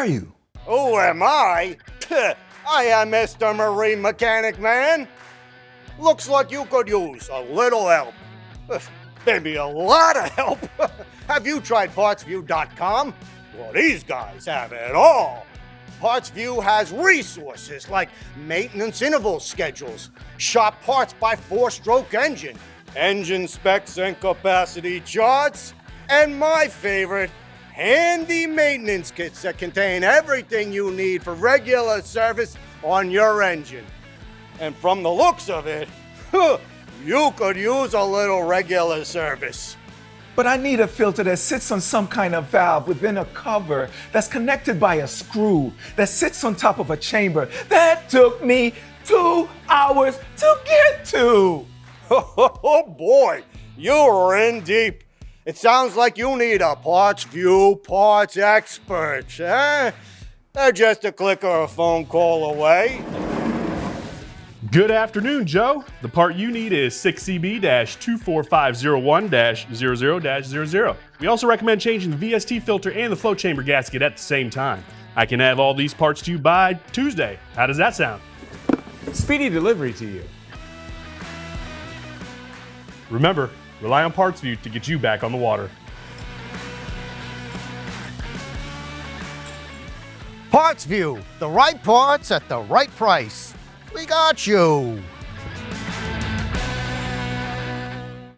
you? Who am I? I am Mr. Marine Mechanic Man. Looks like you could use a little help. Maybe a lot of help. Have you tried PartsVu.com? Well, these guys have it all. PartsVu has resources like maintenance interval schedules, shop parts by 4-stroke engine specs and capacity charts, and my favorite, handy maintenance kits that contain everything you need for regular service on your engine. And from the looks of it, you could use a little regular service. But I need a filter that sits on some kind of valve within a cover that's connected by a screw that sits on top of a chamber. That took me 2 hours to get to. Oh boy, you're in deep. It sounds like you need a PartsVu parts expert, eh? They're just a click or a phone call away. Good afternoon, Joe. The part you need is 6CB-24501-00-00. We also recommend changing the VST filter and the flow chamber gasket at the same time. I can have all these parts to you by Tuesday. How does that sound? Speedy delivery to you. Remember, rely on PartsVu to get you back on the water. PartsVu, the right parts at the right price. We got you.